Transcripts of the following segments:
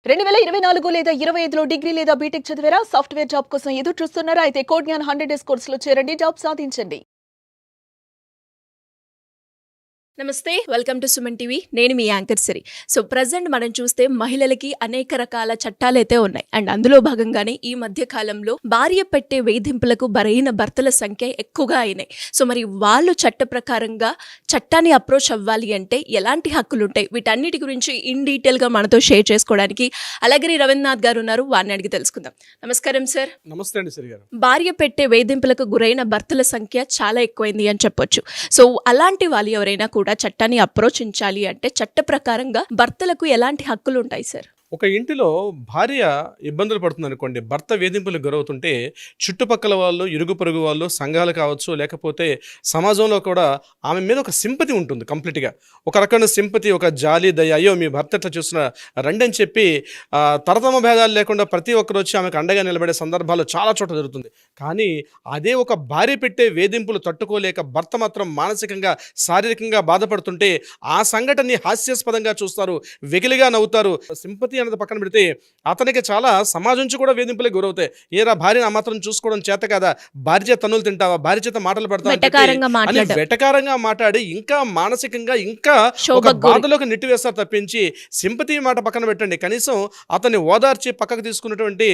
2024 లేదా 25లో డిగ్రీ లేదా బీటెక్ చదివారా? సాఫ్ట్‌వేర్ జాబ్ కోసం ఎదురు చూస్తున్నారా? అయితే కోడ్ జ్ఞాన్ 100 డేస్ కోర్సులో చేరండి. జాబ్ సాధించండి. నమస్తే, వెల్కమ్ టు సుమన్ టీవీ. నేను మీ యాంకర్ సిరి. సో ప్రజెంట్ మనం చూస్తే మహిళలకి అనేక రకాల చట్టాలైతే ఉన్నాయి. అండ్ అందులో భాగంగానే ఈ మధ్య కాలంలో భార్య పెట్టే వేధింపులకు బరైన భర్తల సంఖ్య ఎక్కువగా అయినాయి. సో మరి వాళ్ళు చట్ట ప్రకారంగా చట్టాన్ని అప్రోచ్ అవ్వాలి అంటే ఎలాంటి హక్కులు ఉంటాయి, వీటన్నిటి గురించి ఇన్ డీటెయిల్గా మనతో షేర్ చేసుకోవడానికి అలాగే రవీంద్రనాథ్ గారు ఉన్నారు. వారిని అడిగి తెలుసుకుందాం. నమస్కారం సార్. నమస్తే అండి సిరి గారు. భార్య పెట్టే వేధింపులకు గురైన భర్తల సంఖ్య చాలా ఎక్కువైంది అని చెప్పొచ్చు. సో అలాంటి వాళ్ళు ఎవరైనా కూడా చట్టాన్ని అప్రోచించాలి అంటే చట్ట ప్రకారంగా భర్తలకు ఎలాంటి హక్కులు ఉంటాయి సార్? ఒక ఇంటిలో భార్య ఇబ్బందులు పడుతుంది అనుకోండి, భర్త వేధింపులకు గురవుతుంటే చుట్టుపక్కల వాళ్ళు, ఇరుగు పొరుగు వాళ్ళు, సంఘాలు కావచ్చు, లేకపోతే సమాజంలో కూడా ఆమె మీద ఒక సింపతి ఉంటుంది. కంప్లీట్గా ఒక రకమైన సింపతి, ఒక జాలి, దయ, అయ్యో మీ భర్త ఎట్లా చూస్తున్నా రండి అని చెప్పి తరతమ భేదాలు లేకుండా ప్రతి ఒక్కరు వచ్చి ఆమెకు అండగా నిలబడే సందర్భాలు చాలా చోట్ల జరుగుతుంది. కానీ అదే ఒక భార్య పెట్టే వేధింపులు తట్టుకోలేక భర్త మాత్రం మానసికంగా, శారీరకంగా బాధపడుతుంటే ఆ సంఘటనని హాస్యాస్పదంగా చూస్తారు, వెకిలిగా నవ్వుతారు. సింపతి అన్నది పక్కన పెడితే అతనికి చాలా సమాజం నుంచి కూడా వేధింపులకు గురవుతాయి. ఏరా భార్యను ఆ మాత్రం చూసుకోవడం చేత కదా, భార్య చేత తన్నులు తింటావా, భార్య చేత మాటలు పడతావా అని వెటకారంగా మాట్లాడి ఇంకా మానసికంగా ఇంకా ఒక బాధలోకి నెట్టివేస్తారు తప్పించి సింపతి మాట పక్కన పెట్టండి, కనీసం అతన్ని ఓదార్చి పక్కకు తీసుకున్నటువంటి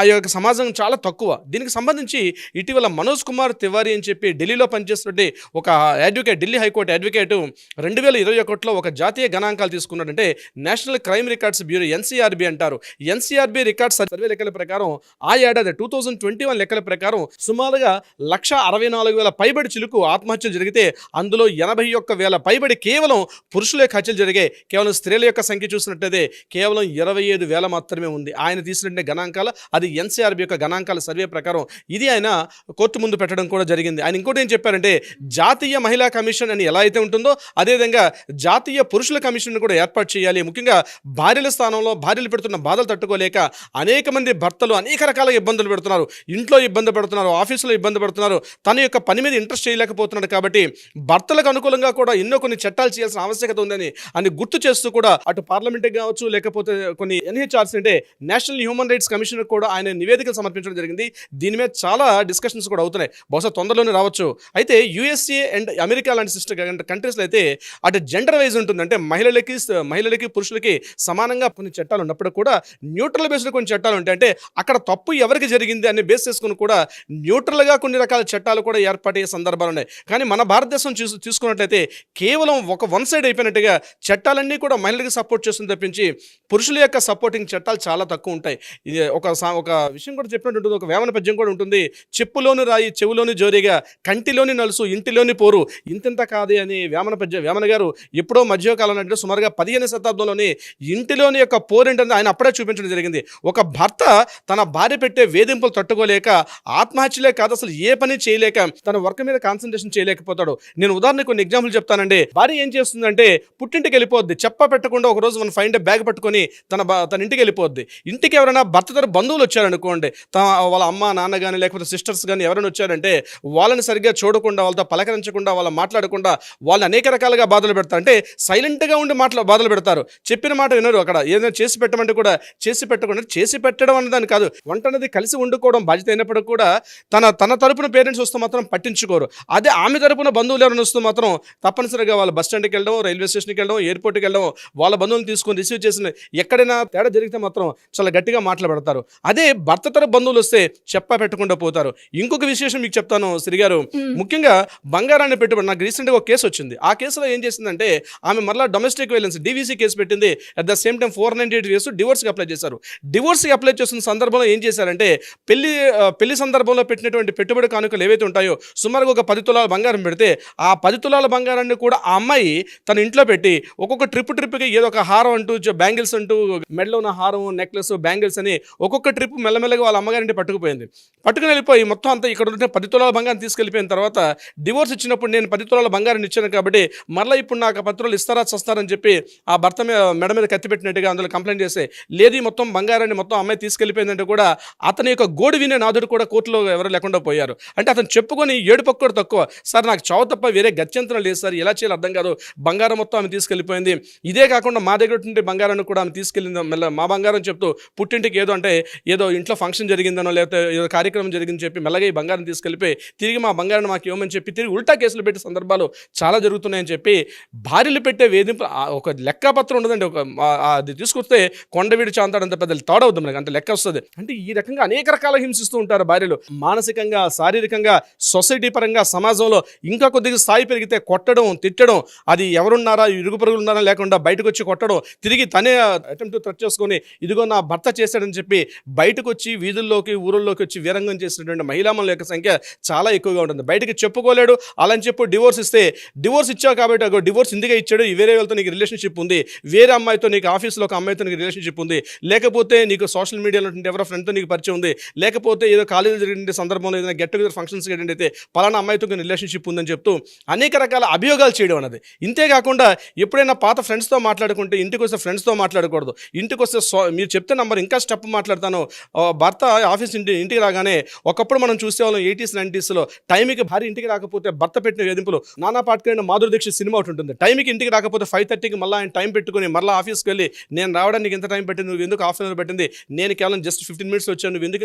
ఆ యొక్క సమాజం చాలా తక్కువ. దీనికి సంబంధించి ఇటీవల మనోజ్ కుమార్ తివారీ అని చెప్పి ఢిల్లీలో పనిచేస్తున్నట్టు ఒక అడ్వకేట్, ఢిల్లీ హైకోర్టు అడ్వకేట్ 2021లో ఒక జాతీయ గణాంకాలు తీసుకున్నాడంటే national crime records bureau, NCRB అంటారు. ఎన్సీఆర్బీ రికార్డ్స్ సర్వే లెక్కల ప్రకారం ఆ ఏడాది 2021 లెక్కల ప్రకారం సుమారుగా 164,000 పైబడి చిలుకు ఆత్మహత్యలు జరిగితే అందులో 81,000 పైబడి కేవలం పురుషుల యొక్క హత్యలు జరిగాయి. కేవలం స్త్రీల యొక్క సంఖ్య చూసినట్లయితే కేవలం 25,000 మాత్రమే ఉంది. ఆయన తీసినట్టు గణాంకాలు, అది ఎన్సీఆర్బీ యొక్క గణాంకాల సర్వే ప్రకారం. ఇది ఆయన కోర్టు ముందు పెట్టడం కూడా జరిగింది. ఆయన ఇంకోటి ఏం చెప్పారంటే, జాతీయ మహిళా కమిషన్ అని ఎలా అయితే ఉంటుందో అదేవిధంగా జాతీయ పురుషుల కమిషన్ కూడా ఏర్పాటు చేయాలి. ముఖ్యంగా భార్యల స్థానంలో భార్యలు పెడుతున్న బాధలు తట్టుకోలేక అనేక మంది భర్తలు అనేక రకాల ఇబ్బందులు పెడుతున్నారు. ఇంట్లో ఇబ్బంది పడుతున్నారు, ఆఫీసులో ఇబ్బంది పడుతున్నారు, తన యొక్క పని మీద ఇంట్రెస్ట్ చేయలేకపోతున్నాడు. కాబట్టి భర్తలకు అనుకూలంగా కూడా ఎన్నో కొన్ని చట్టాలు చేయాల్సిన ఆవశ్యకత ఉందని అని గుర్తు చేస్తూ కూడా అటు పార్లమెంట్కి కావచ్చు, లేకపోతే కొన్ని ఎన్హెచ్ఆర్సీ అంటే నేషనల్ హ్యూమన్ రైట్స్ కమిషన్ కూడా ఆయన నివేదికలు సమర్పించడం జరిగింది. దీని మీద చాలా డిస్కషన్స్ కూడా అవుతున్నాయి, బహుశా తొందరలోనే రావచ్చు. అయితే యూఎస్ఏ అండ్ అమెరికా లాంటి సిస్టర్ కంట్రీస్లో అయితే అటు జెండర్ వైజ్ ఉంటుంది, అంటే మహిళలకి పురుషులకి సమానంగా కొన్ని చట్టాలు ఉన్నప్పుడు కూడా న్యూట్రల్ బేస్డ్ కొన్ని చట్టాలు ఉంటాయి. అంటే అక్కడ తప్పు ఎవరికి జరిగింది అనే బేస్ చేసుకుని కూడా న్యూట్రల్గా కొన్ని రకాల చట్టాలు కూడా ఏర్పాటయ్యే సందర్భాలు ఉన్నాయి. కానీ మన భారతదేశం తీసుకున్నట్లయితే కేవలం ఒక వన్ సైడ్ అయిపోయినట్టుగా చట్టాలన్నీ కూడా మహిళలకు సపోర్ట్ చేస్తుంది తప్పించి పురుషుల యొక్క సపోర్టింగ్ చట్టాలు చాలా తక్కువ ఉంటాయి. ఇది ఒక విషయం కూడా చెప్పినట్టు ఉంటుంది, ఒక వేమన పద్యం కూడా ఉంటుంది, చెప్పులోని రాయి చెవులోని జోరిగా, కంటిలోని నలుసు ఇంటిలోని పోరు ఇంతింత కాదే అని వేమన గారు ఎప్పుడో మధ్యకాలం అంటే సుమారుగా 15వ శతాబ్దంలోని ఇంటిలోని యొక్క పోరేంటని ఆయన అప్పుడే చూపించడం జరిగింది. ఒక భర్త తన భార్య పెట్టే వేధింపులు తట్టుకోలేక ఆత్మహత్యలే కాదు అసలు ఏ పని చేయలేక తన వర్క్ మీద కాన్సన్ట్రేషన్ చేయలేకపోతాడు. నేను ఉదాహరణకు కొన్ని ఎగ్జాంపుల్ చెప్తానండి. భార్య ఏం చేస్తుందంటే పుట్టింటికి వెళ్ళిపోద్ది, పెట్టకుండా ఒక రోజు మనం ఫైండ్ బ్యాగ్ పట్టుకొని తన ఇంటికి వెళ్ళిపోద్ది. ఇంటికి ఎవరైనా భర్త తన బంధువులు వచ్చారనుకోండి, వాళ్ళ అమ్మ నాన్న కానీ లేకపోతే సిస్టర్స్ కానీ ఎవరైనా వచ్చారంటే వాళ్ళని సరిగ్గా చూడకుండా, వాళ్ళతో పలకరించకుండా, వాళ్ళ మాట్లాడకుండా వాళ్ళు అనేక రకాలుగా బాధలు పెడతారు. అంటే సైలెంట్గా ఉండి బాధలు పెడతారు, చెప్పిన మాట వినరు. అక్కడ ఏదైనా చేసి పెట్టమంటే కూడా చేసి పెట్టడం అన్నదాన్ని కాదు, వంట అనేది కలిసి వండుకోవడం బాధ్యత అయినప్పుడు కూడా తన తరపున పేరెంట్స్ వస్తే మాత్రం పట్టించుకోరు. అదే ఆమె తరపున బంధువులు ఎవరైనా వస్తే మాత్రం తప్పనిసరిగా వాళ్ళ బస్ స్టాండ్కి వెళ్ళడం, రైల్వే స్టేషన్కి వెళ్ళడం, ఎయిర్పోర్ట్కి వెళ్ళడం, వాళ్ళ బంధువులను తీసుకొని రిసీవ్ చేసిన ఎక్కడైనా తేడా జరిగితే మాత్రం చాలా గట్టిగా మాట్లాడతారు. అదే భర్త తరపు బంధువులు వస్తే పెట్టకుండా పోతారు. ఇంకొక విశేషం మీకు చెప్తాను శ్రీగారు, ముఖ్యంగా బంగారాన్ని పెట్టుబడి. నాకు రీసెంట్గా ఒక కేసు వచ్చింది. ఆ కేసులో ఏం చేసిందంటే ఆమె మరలా డొమెస్టిక్ వైలెన్స్ DVC కేసు పెట్టింది. At the same time 498 days డివోర్స్కి అప్లై చేశారు. డివోర్స్కి అప్లై చేస్తున్న సందర్భంలో ఏం చేశారంటే పెళ్లి సందర్భంలో పెట్టినటువంటి పెట్టుబడి కానుకలు ఏవైతే ఉంటాయో సుమారుగా ఒక 10 తులాల బంగారం పెడితే ఆ 10 తులాల బంగారాన్ని కూడా ఆ అమ్మాయి తన ఇంట్లో పెట్టి ఒక్కొక్క ట్రిప్కి ఏదో ఒక హారం అంటూ, బ్యాంగిల్స్ అంటూ, మెడలో ఉన్న హారం, నెక్లెస్, బ్యాంగిల్స్ అని ఒక్కొక్క ట్రిప్ మెల్లమెల్లగా వాళ్ళ అమ్మగారింటి పట్టుకుని వెళ్ళిపోయి మొత్తం అంతా ఇక్కడ ఉంటే 10 తులాల బంగారం తీసుకెళ్ళిపోయిన తర్వాత డివోర్స్ ఇచ్చినప్పుడు నేను 10 తులాల బంగారం ఇచ్చాను కాబట్టి మరలా ఇప్పుడు నాకు 10 తులాలు ఇస్తారా చస్తారని చెప్పి ఆ భర్త మెడ మీద కత్తి పెట్టినట్టుగా అందులో కంప్లైంట్ చేస్తే లేదు ఈ మొత్తం బంగారాన్ని మొత్తం అమ్మాయి తీసుకెళ్ళిపోయిందంటే కూడా అతని యొక్క గోడు వినే నాదుడు కూడా కోర్టులో ఎవరు లేకుండా పోయారు. అంటే అతను చెప్పుకొని ఏడుపక్కు కూడా తక్కువ, సార్ నాకు చావు తప్ప వేరే గత్యంతరం లేదు సార్, ఎలా చేయాలో అర్థం కాదు, బంగారం మొత్తం ఆమె తీసుకెళ్ళిపోయింది, ఇదే కాకుండా మా దగ్గర ఉంటే బంగారాన్ని కూడా ఆమె తీసుకెళ్ళింది, మెల్ల మా బంగారం చెప్తూ పుట్టింటికి ఏదో అంటే ఏదో ఇంట్లో ఫంక్షన్ జరిగిందనో లేకపోతే ఏదో కార్యక్రమం జరిగిందని చెప్పి మెల్లగా ఈ బంగారం తీసుకెళ్ళిపోయి తిరిగి మా బంగారాన్ని మాకు ఇవ్వమని చెప్పి తిరిగి ఉల్టా కేసులు పెట్టే సందర్భాలు చాలా జరుగుతున్నాయని చెప్పి భార్యలు పెట్టే వేధింపు ఒక లెక్కపత్రం ఉండదండి. అది తీసుకొస్తే కొండవీడి చాంతాడంత పెద్ద తోడవుతుంది మనకి, అంటే లెక్క వస్తుంది. అంటే ఈ రకంగా అనేక రకాల హింసిస్తూ ఉంటారు భార్యలు, మానసికంగా, శారీరకంగా, సొసైటీ పరంగా, సమాజంలో ఇంకా కొద్దిగా స్థాయి పెరిగితే కొట్టడం, తిట్టడం, అది ఎవరున్నారా ఇరుగు పరుగులు ఉన్నారా లేకుండా బయటకు వచ్చి కొట్టడం, తిరిగి తనే అటెంప్ట్ థ్రెట్ చేసుకొని ఇదిగో నా భర్త చేశాడని చెప్పి బయటకు వచ్చి వీధుల్లోకి ఊరుల్లోకి వచ్చి వీరంగం చేసినటువంటి మహిళామణుల యొక్క సంఖ్య చాలా ఎక్కువగా ఉంటుంది. బయటకు చెప్పుకోలేడు అలా అని చెప్పి డివోర్స్ ఇస్తే, డివోర్స్ ఇచ్చావు కాబట్టి అగో డివోర్స్ ఇందుకే ఇచ్చాడు, వేరే వాళ్ళతో నీకు రిలేషన్షిప్ ఉంది, వేరే అమ్మాయితో నీకు ఆఫీస్లో ఒక అమ్మాయితో నీకు రిలేషన్షిప్ ఉంది, లేకపోతే నీకు సోషల్ మీడియాలో ఎవరో ఫ్రెండ్తో నీకు పరిచయం ఉంది, లేకపోతే ఏదో కాలేజీలో జరిగిన సందర్భంలో ఏదైనా గెట్ టుగెదర్ ఫంక్షన్స్ అయితే పలానా అమ్మాయితో రిలేషన్షిప్ ఉందని చెప్తూ అనేక రకాల అభియోగాలు చేయడం అన్నది. ఇంతేకాకుండా ఎప్పుడైనా పాత ఫ్రెండ్స్తో మాట్లాడుకుంటే ఇంటికి వస్తే ఫ్రెండ్స్తో మాట్లాడకూడదు, ఇంటికి వస్తే మీరు చెప్తే నంబర్ ఇంకా స్టెప్ మాట్లాడతాను, భర్త ఆఫీస్ ఇంటికి రాగానే ఒకప్పుడు మనం చూసేవాళ్ళం 80s 90sలో టైంకి భార్య ఇంటికి రాకపోతే భర్త పెట్టిన వేధింపులు. నానా పాటకైన మాధురి దీక్షిత్ సినిమా ఒకటి ఉంటుంది, టైంకి ఇంటికి రాకపోతే 5:30కి మళ్ళీ ఆయన టైం పెట్టుకుని మళ్ళీ ఆఫీస్కి వెళ్ళి నేను రావడానికి ఎంత టైం పెట్టింది, నువ్వు ఎందుకు హాఫ్ అన్ అవర్ పెట్టింది, నేను కేవలం జస్ట్ 15 minutes వచ్చాను, నువ్వు ఎందుకు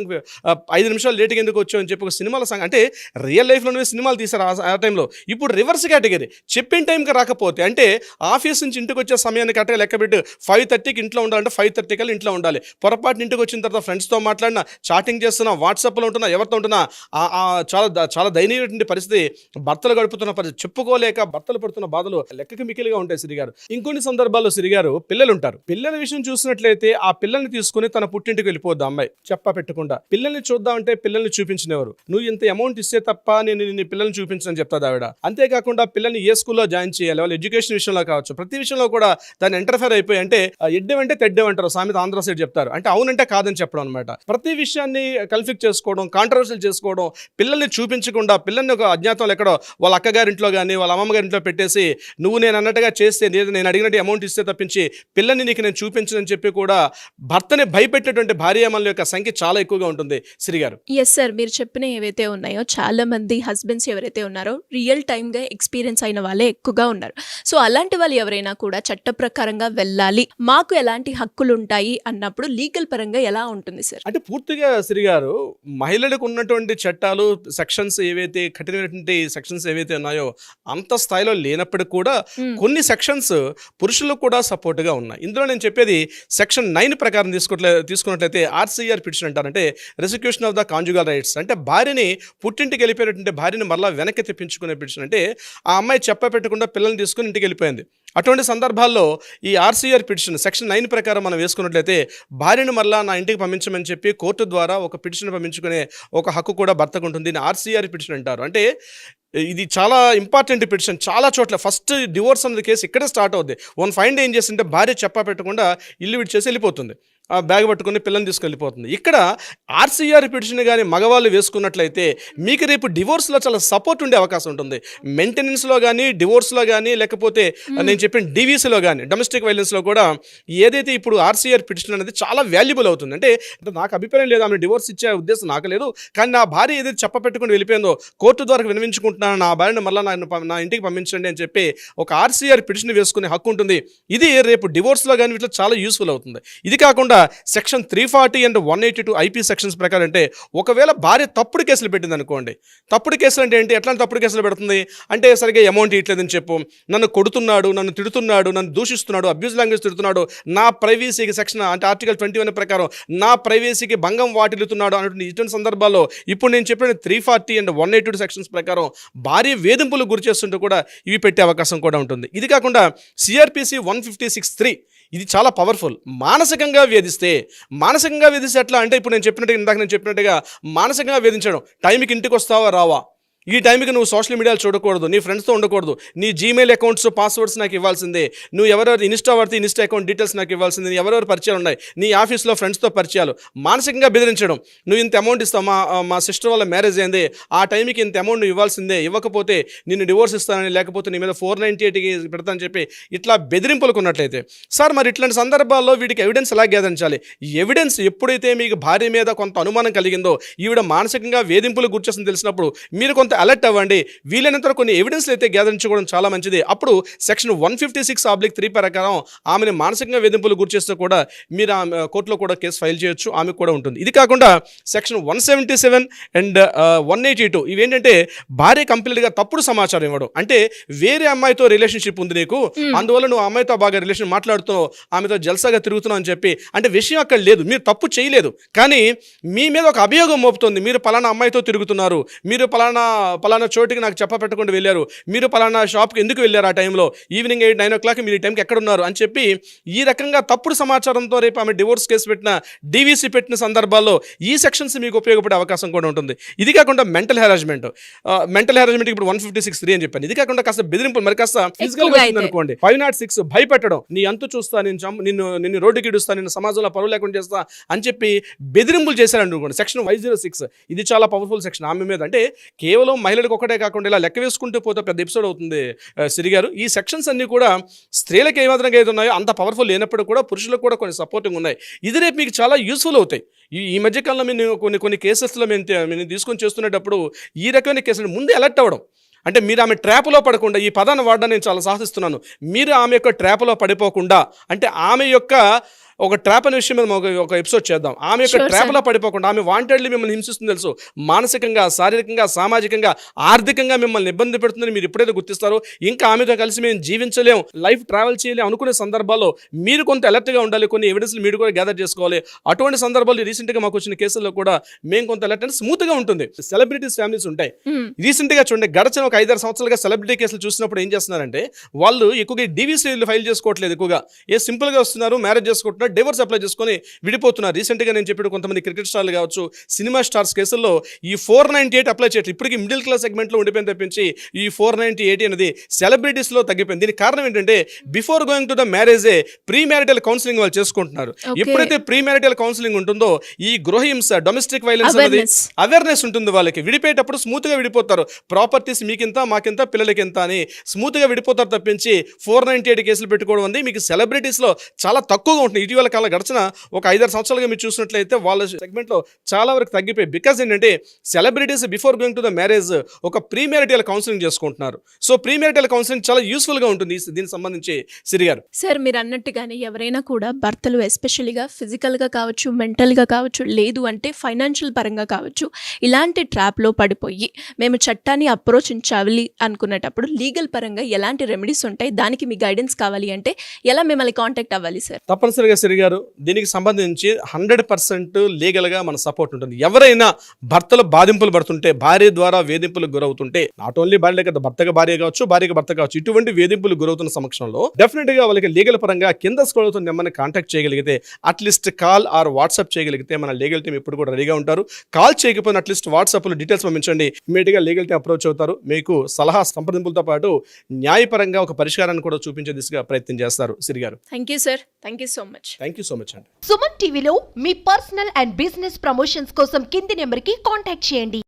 5 నిమిషాలు లేట్గా ఎందుకు వచ్చావు అని చెప్పి ఒక సినిమాల సంగతి. అంటే రియల్ లైఫ్లోనే సినిమాలు తీశారు ఆ టైంలో. ఇప్పుడు రివర్స్ కేటగిరీ, చెప్పిన టైంకి రాకపోతే అంటే ఆఫీస్ నుంచి ఇంటికి వచ్చే సమయాన్ని కరెక్ట్గా లెక్కబెట్టి 5:30కి ఇంట్లో ఉండాలంటే 5:30 కల్లా ఇంట్లో ఉండాలి. పొరపాటున ఇంటికి వచ్చిన తర్వాత ఫ్రెండ్స్తో మాట్లాడినా, చాటింగ్ చేస్తున్నా, వాట్సాప్లో ఉంటున్నా, ఎవరితో ఉంటున్నా చాలా దయనీయమైన పరిస్థితి భర్తలు గడుపుతున్న పరిస్థితి. చెప్పుకోలేక భర్తలు పడుతున్న బాధలు లెక్కకి మికిలిగా ఉంటాయి సిరిగారు. ఇంకొన్ని సందర్భాల్లో సిరిగారు పిల్లలు ఉంటారు, పిల్లల విషయం చూసినట్లయితే ఆ పిల్లల్ని తీసుకుని తన పుట్టింటికి వెళ్ళిపోద్ది అమ్మాయి చెప్ప పెట్టకుండా. పిల్లల్ని చూద్దామంటే పిల్లల్ని చూపించినవారు, నువ్వు ఇంత అమౌంట్ ఇస్తే తప్ప నేను నీ పిల్లల్ని చూపించని చెప్తాది ఆవిడ. అంతేకాకుండా పిల్లల్ని ఏ స్కూల్లో జాయిన్ చేయాలి, వాళ్ళ ఎడ్యుకేషన్ విషయంలో కావచ్చు, ప్రతి విషయంలో కూడా దాన్ని ఇంటర్ఫేర్ అయిపోయి, అంటే ఎడ్డమంటే తెడ్డమంటారు సామెత ఆంధ్ర సైడ్ చెప్తారు, అంటే అవునంటే కాదని చెప్పడం అనమాట. ప్రతి విషయాన్ని కన్ఫ్లిక్ట్ చేసుకోవడం, కాంట్రవర్షియల్ చేసుకోవడం, పిల్లల్ని చూపించకుండా పిల్లల్ని ఒక అజ్ఞాతంలో ఎక్కడో వాళ్ళ అక్కగారింట్లో కానీ వాళ్ళ అమ్మమ్మ గారింట్లో పెట్టేసి నువ్వు నేను అన్నట్టుగా చేస్తే నేను అడిగినట్టు అమౌంట్ ఇస్తే తప్పించి పిల్లల్ని నీకు నేను చూపించనని చెప్పి కూడా భర్తని భయపెట్టేటువంటి భార్యామణుల యొక్క సంఖ్య చాలా ఎక్కువగా ఉంటుంది శ్రీగారు. ఎస్ సార్, మీరు చెప్పిన ఏవైతే ఉన్నాయో చాలా మంది హస్బెండ్స్ ఎవరైతే ఉన్నారో రియల్ టైమ్గా ఎక్స్పీరియన్స్ అయిన వాళ్ళే ఎక్కువగా ఉన్నారు. సో అలాంటి వాళ్ళు ఎవరైనా కూడా చట్ట ప్రకారంగా వెళ్ళాలి, మాకు ఎలాంటి హక్కులు ఉంటాయి అన్నప్పుడు లీగల్ పరంగా ఎలా ఉంటుంది సార్? అంటే పూర్తిగా శ్రీగారు మహిళలకు ఉన్నటువంటి చట్టాలు, సెక్షన్స్ ఏవైతే కఠినమైనటువంటి సెక్షన్స్ ఏవైతే ఉన్నాయో అంత స్థాయిలో లేనప్పటికీ కూడా కొన్ని సెక్షన్స్ పురుషులకు కూడా సపోర్ట్గా ఉన్నాయి. ఇందులో నేను చెప్పేది సెక్షన్ 9 ప్రకారం తీసుకున్నట్లయితే ఆర్సీఆర్ పిటిషన్ అంటారంటే restitution of the conjugal rights. అంటే భార్యని పుట్టింటికి వెళ్ళిపోయినటువంటి భార్యని మళ్ళీ వెనక్కి తెప్పించుకునే పిటిషన్. అంటే ఆ అమ్మాయి పెట్టకుండా పిల్లల్ని తీసుకుని ఇంటికి వెళ్ళిపోయింది. అటువంటి సందర్భాల్లో ఈ ఆర్సీఆర్ పిటిషన్ సెక్షన్ 9 ప్రకారం మనం వేసుకున్నట్లయితే భార్యను మళ్ళీ నా ఇంటికి పంపించమని చెప్పి కోర్టు ద్వారా ఒక పిటిషన్ పంపించుకునే ఒక హక్కు కూడా భర్తకు ఉంటుంది. దీన్ని ఆర్సీఆర్ పిటిషన్ అంటారు. అంటే ఇది చాలా ఇంపార్టెంట్ పిటిషన్. చాలా చోట్ల ఫస్ట్ డివోర్స్ అన్నది కేసు ఇక్కడే స్టార్ట్ అవుద్ది. వన్ ఫైండ్ ఏం చేస్తుంటే భార్య పెట్టకుండా ఇల్లు విడిచేసి వెళ్ళిపోతుంది, ఆ బ్యాగ్ పట్టుకుని పిల్లల్ని తీసుకెళ్ళిపోతుంది. ఇక్కడ ఆర్సీఆర్ పిటిషన్ కానీ మగవాళ్ళు వేసుకున్నట్లయితే మీకు రేపు డివోర్స్లో చాలా సపోర్ట్ ఉండే అవకాశం ఉంటుంది. మెయింటెనెన్స్లో కానీ, డివోర్స్లో కానీ, లేకపోతే నేను చెప్పిన డీవీసీలో కానీ, డొమెస్టిక్ వైలెన్స్లో కూడా ఏదైతే ఇప్పుడు ఆర్సీఆర్ పిటిషన్ అనేది చాలా వాల్యుబుల్ అవుతుంది. అంటే నాకు అభిప్రాయం లేదు, ఆమె డివోర్స్ ఇచ్చే ఉద్దేశం నాకు లేదు, కానీ నా భార్య ఏదైతే పెట్టుకుని వెళ్ళిపోయిందో కోర్టు ద్వారా వినవించుకుంటున్నాను, నా భార్యను మళ్ళీ నా ఇంటికి పంపించండి అని చెప్పి ఒక ఆర్సీఆర్ పిటిషన్ వేసుకునే హక్కు ఉంటుంది. ఇది రేపు డివోర్స్లో కానీ వీటిలో చాలా యూస్ఫుల్ అవుతుంది. ఇది కాకుండా సెక్షన్ 340 అండ్ 182 ఐపీ సెక్షన్స్ ప్రకారం అంటే ఒకవేళ భార్య తప్పుడు కేసులు పెట్టింది అనుకోండి. తప్పుడు కేసులు అంటే ఏంటి, ఎట్లాంటి తప్పుడు కేసులు పెడుతుంది అంటే సరిగ్గా అమౌంట్ ఇట్లేదని చెప్పు, నన్ను కొడుతున్నాడు, నన్ను తిడుతున్నాడు, నన్ను దూషిస్తున్నాడు, అబ్యూజ్ లాంగ్వేజ్ తిడుతున్నాడు, నా ప్రైవసీకి సెక్షన్ అంటే ఆర్టికల్ 21 ప్రకారం నా ప్రైవసీకి భంగం వాటిల్లుతున్నాడు అన్నటువంటి ఇటువంటి సందర్భాల్లో ఇప్పుడు నేను చెప్పిన 340 అండ్ 182 సెక్షన్స్ ప్రకారం భార్య వేధింపులకు గురి చేస్తుంటే కూడా ఇవి పెట్టే అవకాశం కూడా ఉంటుంది. ఇది కాకుండా సిఆర్పిసి 156(3) ఇది చాలా పవర్ఫుల్. మానసికంగా వేధిస్తే ఎట్లా అంటే ఇప్పుడు ఇందాక నేను చెప్పినట్టుగా మానసికంగా వేధించడం, టైంకి ఇంటికి వస్తావా రావా, ఈ టైంకి నువ్వు సోషల్ మీడియాలో చూడకూడదు, నీ ఫ్రెండ్స్తో ఉండకూడదు, నీ జీమెయిల్ అకౌంట్స్ పాస్వర్డ్స్ నాకు ఇవ్వాల్సిందే, నువ్వు ఎవరెవరు ఇన్స్టా వాడితే ఇన్స్టా అకౌంట్ డీటెయిల్స్ నాకు ఇవ్వాల్సిందే, ఎవరెవరు పరిచయాలు ఉన్నాయి, నీ ఆఫీస్లో ఫ్రెండ్స్తో పరిచయాలు, మానసికంగా బెదిరించడం. నువ్వు ఇంత అమౌంట్ ఇస్తావు, మా సిస్టర్ వాళ్ళ మ్యారేజ్ అయింది, ఆ టైంకి ఇంత అమౌంట్ నువ్వు ఇవ్వాల్సిందే, ఇవ్వకపోతే నిన్ను డివోర్స్ ఇస్తానని, లేకపోతే నీ మీద 498కి పెడతానని చెప్పి ఇట్లా బెదిరింపులకు ఉన్నట్లయితే సార్ మరి ఇట్లాంటి సందర్భాల్లో వీటికి ఎవిడెన్స్ ఎలా గ్యాదరించాలి? ఈ ఎవిడెన్స్ ఎప్పుడైతే మీకు భార్య మీద కొంత అనుమానం కలిగిందో, ఈవిడ మానసికంగా వేధింపులకు గురిచేస్తుందని తెలిసినప్పుడు మీరు కొంత అలర్ట్ అవ్వండి. వీలైనంత కొన్ని ఎవిడెన్స్లు అయితే గ్యాదరించుకోవడం చాలా మంచిది. అప్పుడు సెక్షన్ 156/3 ప్రకారం ఆమెను మానసికంగా వేధింపులు గురిచేస్తే కూడా మీరు ఆమె కోర్టులో కూడా కేసు ఫైల్ చేయొచ్చు, ఆమెకు కూడా ఉంటుంది. ఇది కాకుండా సెక్షన్ 177 అండ్ 182 ఇవేంటంటే భార్య కంప్లీట్గా తప్పుడు సమాచారం ఇవ్వడం. అంటే వేరే అమ్మాయితో రిలేషన్షిప్ ఉంది నీకు, అందువల్ల నువ్వు అమ్మాయితో బాగా రిలేషన్ మాట్లాడుతున్నావు, ఆమెతో జల్సాగా తిరుగుతున్నావు అని చెప్పి, అంటే విషయం అక్కడ లేదు, మీరు తప్పు చేయలేదు, కానీ మీ మీద ఒక అభియోగం మోపుతుంది. మీరు పలానా అమ్మాయితో తిరుగుతున్నారు, మీరు పలానా చోటికి నాకు చెప్పపెట్టకుండా వెళ్ళారు, మీరు పలానా షాప్కి ఎందుకు వెళ్ళారు, ఆ టైంలో ఈవినింగ్ 8-9 o'clock మీరు ఈ టైంకి ఎక్కడ ఉన్నారు అని చెప్పి ఈ రకంగా తప్పుడు సమాచారంతో రేపు ఆమె డివోర్స్ కేసు పెట్టిన, డీవీసీ పెట్టిన సందర్భాల్లో ఈ సెక్షన్స్ మీకు ఉపయోగపడే అవకాశం కూడా ఉంటుంది. ఇది కాకుండా మెంటల్ హెరాస్మెంట్ ఇప్పుడు 156(3) అని చెప్పాను. ఇది కాకుండా కాస్త బెదిరింపులు, మరి కాస్త ఫిజికల్ అనుకోండి 506 భయపెట్టడం, నీ అంతు చూస్తా, నిన్ను రోడ్డుకి ఇడుస్తా, నిన్ను సమాజంలో పరువు లేకుండా చేస్తా అని చెప్పి బెదిరింపులు చేశారనుకోండి, సెక్షన్ 506. ఇది చాలా పవర్ఫుల్ సెక్షన్ ఆమె మీద. అంటే కేవలం మహిళలకు ఒకటే కాకుండా ఇలా లెక్క వేసుకుంటూ పోతే పెద్ద ఎపిసోడ్ అవుతుంది సిరి గారు. ఈ సెక్షన్స్ అన్ని కూడా స్త్రీలకు ఏ మాత్రంగా ఏది ఉన్నాయో అంత పవర్ఫుల్ లేనప్పుడు కూడా పురుషులకు కూడా కొన్ని సపోర్టింగ్ ఉన్నాయి. ఇది రేపు మీకు చాలా యూస్ఫుల్ అవుతాయి. ఈ మధ్యకాలంలో మేము కొన్ని కేసెస్లో మేము తీసుకొని చేస్తున్నప్పుడు ఈ రకమైన కేసులు ముందు అలర్ట్ అవ్వడం, అంటే మీరు ఆమె ట్రాప్లో పడకుండా, ఈ పదాన్ని వాడడం నేను చాలా సాహసిస్తున్నాను, మీరు ఆమె యొక్క ట్రాప్లో పడిపోకుండా, అంటే ఆమె యొక్క ఒక ట్రాప్ అనే విషయం మీద ఒక ఎపిసోడ్ చేద్దాం. ఆమె యొక్క ట్రాప్లో పడిపోకుండా, ఆమె వాంటెడ్లీ మిమ్మల్ని హింసిస్తుంది తెలుసు, మానసికంగా, శారీరకంగా, సామాజికంగా, ఆర్థికంగా మిమ్మల్ని ఇబ్బంది పెడుతుందని మీరు ఎప్పుడైతే గుర్తిస్తారో, ఇంకా ఆమెతో కలిసి మేము జీవించలేం, లైఫ్ ట్రావెల్ చేయలేం అనుకునే సందర్భాల్లో మీరు కొంత అలర్ట్గా ఉండాలి, కొన్ని ఎవిడెన్స్లు మీరు కూడా గ్యాదర్ చేసుకోవాలి. అటువంటి సందర్భాలు రీసెంట్గా మాకు వచ్చిన కేసుల్లో కూడా మేము కొంత అలర్ట్ అంటే స్మూత్గా ఉంటుంది. సెలబ్రిటీస్ ఫ్యామిలీస్ ఉంటాయి, రీసెంట్గా చూడండి, గడిచిన ఒక 5-6 సంవత్సరాలుగా సెలబ్రిటీ కేసులు చూసినప్పుడు ఏం చేస్తున్నారంటే, వాళ్ళు ఎక్కువగా డీవీసీలు ఫైల్ చేసుకోవట్లేదు, ఎక్కువగా సింపుల్గా వస్తున్నారు, మ్యారేజ్ చేసుకుంటున్నారు, డివోర్స్ అప్లై చేసుకొని విడిపోతున్నారు. రీసెంట్గా నేను చెప్పిన కొంతమంది క్రికెట్ స్టార్లు కావచ్చు, సినిమా స్టార్స్ కేసుల్లో ఈ 498 అప్లై చేయట్లేదు. ఇప్పటికీ మిడిల్ క్లాస్ సెగ్మెంట్లో ఉండిపోయింది తప్పించి ఈ 498 అనేది సెలబ్రిటీస్లో తగ్గిపోయింది. దీనికి కారణం ఏంటంటే, బిఫోర్ గోయింగ్ టు ద మ్యారేజే ప్రీ మ్యారిటల్ కౌన్సిలింగ్ వాళ్ళు చేసుకుంటున్నారు. ఎప్పుడైతే ప్రీ మ్యారిటల్ కౌన్సిలింగ్ ఉంటుందో, ఈ గృహహింస, డొమెస్టిక్ వైలెన్స్ అనేది అవేర్నెస్ ఉంటుంది వాళ్ళకి. విడిపోయేటప్పుడు స్మూత్గా విడిపోతారు, ప్రాపర్టీస్ మీకింత మాకింత పిల్లలకింత అని స్మూత్గా విడిపోతారు తప్పించి 498 కేసులు పెట్టుకోవడం అనేది మీకు సెలబ్రిటీస్లో చాలా తక్కువగా ఉంటుంది. ఇటీవల కాలం గడిచిన ఒక 5-6 సంవత్సరాలుగా మీరు చూసినట్లయితే వాళ్ళ సెగ్మెంట్లో చాలా వరకు తగ్గిపోయి. బికాజ్ ఏంటంటే, celebrities before going to the marriage ఒక ప్రీ మ్యారిటల్ కౌన్సిలింగ్ చేసుకుంటున్నారు. సో ప్రీ మ్యారిటల్ కౌన్సిలింగ్ చాలా యూస్ఫుల్గా ఉంటుంది దీనికి సంబంధించి. సిరి గారు, సార్ మీరు అన్నట్టుగానే ఎవరైనా కూడా భర్తలు ఎస్పెషల్గా ఫిజికల్గా కావచ్చు, మెంటల్గా కావచ్చు, లేదు అంటే ఫైనాన్షియల్ పరంగా కావచ్చు, ఇలాంటి ట్రాప్లో పడిపోయి మేము చట్టాన్ని అప్రోచించాలి అనుకునేటప్పుడు లీగల్ పరంగా ఎలాంటి రెమెడీస్ ఉంటాయి, దానికి మీ గైడెన్స్ కావాలి అంటే ఎలా మిమ్మల్ని కాంటాక్ట్ అవ్వాలి సార్? తప్పనిసరిగా సిరి గారు, దీనికి సంబంధించి 100% లీగల్గా మన సపోర్ట్ ఉంటుంది. ఎవరైనా భర్తలు బాధింపులు పడుతుంటే, భార్య ద్వారా వేధింపులకు గురవుతుంటే, నాట్ ఓన్లీ భార్య కదా, భర్తగా భార్య కావచ్చు, భార్యగా భర్త కావచ్చు, ఇటువంటి వేధింపులు గురవుతున్న సమక్షంలో డెఫినెట్గా వాళ్ళకి లీగల్ పరంగా కింద స్క్రోల్ అవుతున్న నెంబర్ని కాంటాక్ట్ చేయగలిగితే, అట్లీస్ట్ కాల్ ఆర్ వాట్సాప్ చేయగలిగితే మన లీగల్ టీం ఎప్పుడు కూడా రెడీగా ఉంటారు. కాల్ చేయకపోయినా అట్లీస్ట్ వాట్సాప్లో డీటెయిల్స్ పంపించండి, ఇమీడియట్గా లీగల్ టీం అప్రోచ్ అవుతారు. మీకు సలహా సంప్రదింపులతో పాటు న్యాయపరంగా ఒక పరిష్కారాన్ని కూడా చూపించే దిశగా ప్రయత్నం చేస్తారు. సిరి గారు, thank you sir, thank you so much. Thank you so much అండి. సుమన్ టీవీలో మీ పర్సనల్ అండ్ బిజినెస్ ప్రమోషన్స్ కోసం కింది నెంబర్కి కాంటాక్ట్ చేయండి.